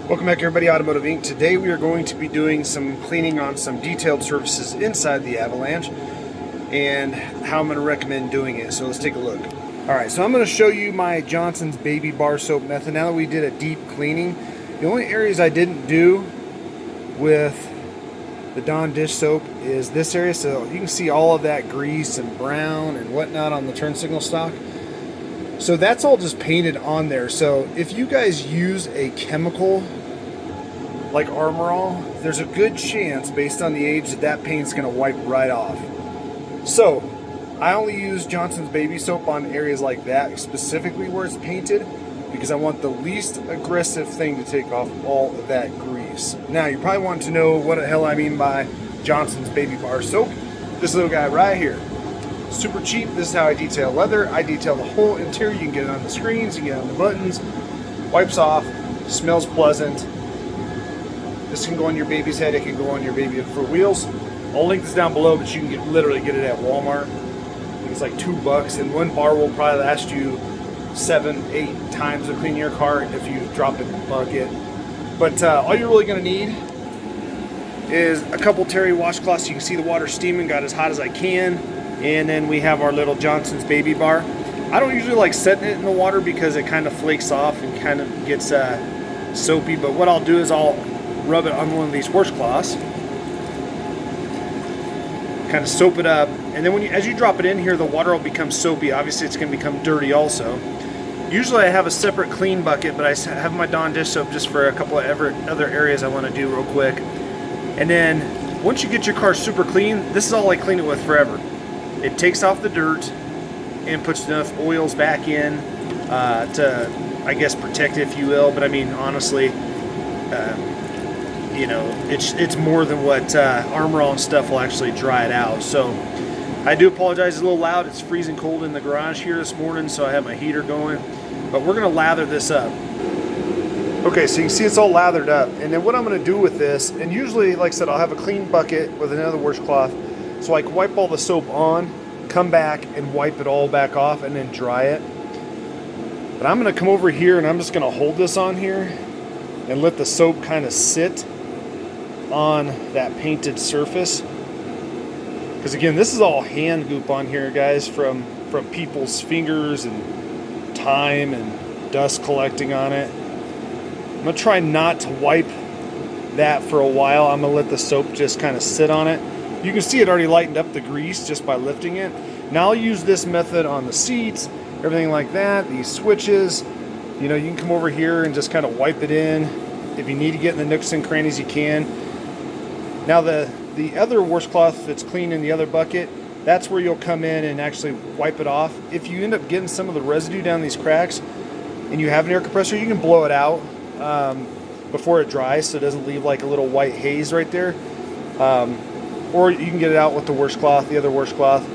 Welcome back everybody, Automotive Inc. Today we are going to be doing some cleaning on some detailed surfaces inside the Avalanche and how I'm going to recommend doing it. So let's take a look. Alright, so I'm going to show you my Johnson's Baby Bar Soap method. Now that we did a deep cleaning, the only areas I didn't do with the Dawn dish soap is this area. So you can see all of that grease and brown and whatnot on the turn signal stock. So that's all just painted on there. So if you guys use a chemical like Armor All, there's a good chance based on the age that paint's going to wipe right off. So I only use Johnson's Baby Soap on areas like that, specifically where it's painted, because I want the least aggressive thing to take off all of that grease. Now you probably want to know what the hell I mean by Johnson's Baby Bar Soap. This little guy right here. Super cheap. This is how I detail leather. I detail the whole interior. You can get it on the screens, you can get it on the buttons. Wipes off, smells pleasant. This can go on your baby's head, it can go on your baby for wheels. I'll link this down below, but you can literally get it at Walmart. I think it's like $2, and one bar will probably last you 7-8 times to clean your car if you drop it in the bucket. But all you're really going to need is a couple Terry washcloths. You can see the water steaming, got as hot as I can. And then we have our little Johnson's Baby Bar. I don't usually like setting it in the water because it kind of flakes off and kind of gets soapy. But what I'll do is I'll rub it on one of these washcloths, kind of soap it up, and then as you drop it in here, the water will become soapy. Obviously, it's going to become dirty also. Usually, I have a separate clean bucket, but I have my Dawn dish soap just for a couple of other areas I want to do real quick. And then once you get your car super clean, this is all I clean it with forever. It takes off the dirt and puts enough oils back in to, I guess, protect it, if you will. But I mean, honestly, you know, it's more than what Armor All and stuff will actually dry it out. So I do apologize, it's a little loud. It's freezing cold in the garage here this morning, so I have my heater going. But we're going to lather this up. Okay, so you can see it's all lathered up. And then what I'm going to do with this, and usually, like I said, I'll have a clean bucket with another washcloth, so I can wipe all the soap on, come back and wipe it all back off, and then dry it. But I'm going to come over here and I'm just going to hold this on here and let the soap kind of sit on that painted surface. Because again, this is all hand goop on here, guys, from people's fingers and time and dust collecting on it. I'm going to try not to wipe that for a while. I'm going to let the soap just kind of sit on it. You can see it already lightened up the grease just by lifting it. Now I'll use this method on the seats, everything like that, these switches. You know, you can come over here and just kind of wipe it in. If you need to get in the nooks and crannies, you can. Now the other washcloth that's clean in the other bucket, that's where you'll come in and actually wipe it off. If you end up getting some of the residue down these cracks and you have an air compressor, you can blow it out before it dries so it doesn't leave like a little white haze right there. Or you can get it out with the washcloth, the other washcloth.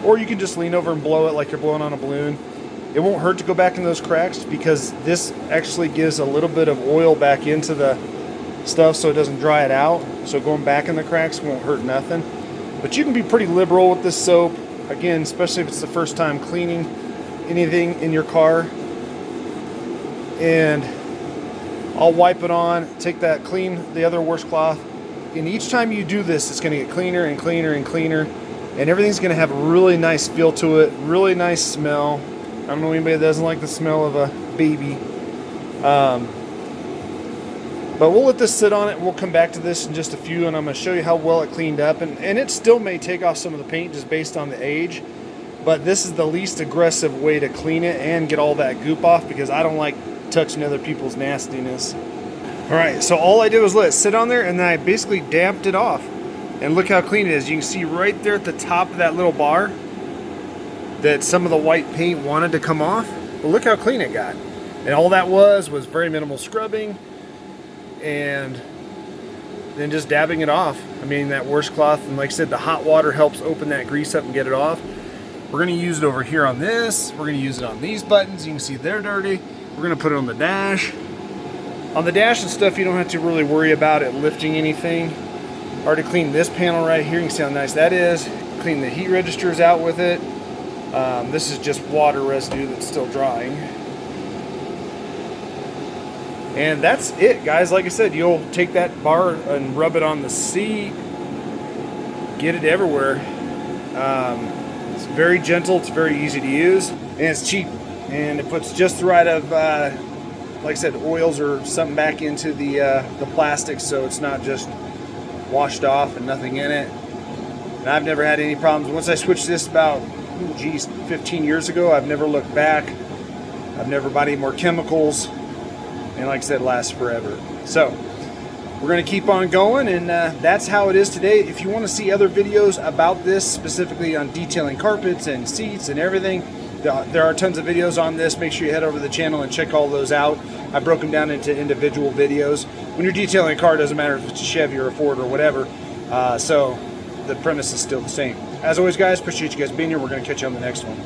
Or you can just lean over and blow it like you're blowing on a balloon. It won't hurt to go back in those cracks because this actually gives a little bit of oil back into the stuff so it doesn't dry it out. So going back in the cracks won't hurt nothing. But you can be pretty liberal with this soap. Again, especially if it's the first time cleaning anything in your car. And I'll wipe it on, take that, clean the other washcloth. And each time you do this, it's going to get cleaner and cleaner and cleaner. And everything's going to have a really nice feel to it, really nice smell. I don't know anybody that doesn't like the smell of a baby. But we'll let this sit on it. We'll come back to this in just a few, and I'm going to show you how well it cleaned up. And it still may take off some of the paint just based on the age. But this is the least aggressive way to clean it and get all that goop off because I don't like touching other people's nastiness. Alright, so all I did was let it sit on there and then I basically damped it off. And look how clean it is. You can see right there at the top of that little bar that some of the white paint wanted to come off. But look how clean it got. And all that was very minimal scrubbing and then just dabbing it off. I mean, that washcloth, and like I said, the hot water helps open that grease up and get it off. We're going to use it over here on this. We're going to use it on these buttons. You can see they're dirty. We're going to put it on the dash. On the dash and stuff, you don't have to really worry about it lifting anything. Already cleaned this panel right here. You can see how nice that is. Clean the heat registers out with it. This is just water residue that's still drying. And that's it, guys. Like I said, you'll take that bar and rub it on the seat, get it everywhere. It's very gentle, it's very easy to use, and it's cheap. And it puts just the right of, like I said, oils or something back into the plastic, so it's not just washed off and nothing in it. And I've never had any problems. Once I switched this about, 15 years ago, I've never looked back. I've never bought any more chemicals. And like I said, it lasts forever. So we're going to keep on going, and that's how it is today. If you want to see other videos about this, specifically on detailing carpets and seats and everything, there are tons of videos on this. Make sure you head over to the channel and check all those out. I broke them down into individual videos. When you're detailing a car, it doesn't matter if it's a Chevy or a Ford or whatever. So the premise is still the same. As always, guys, appreciate you guys being here. We're going to catch you on the next one.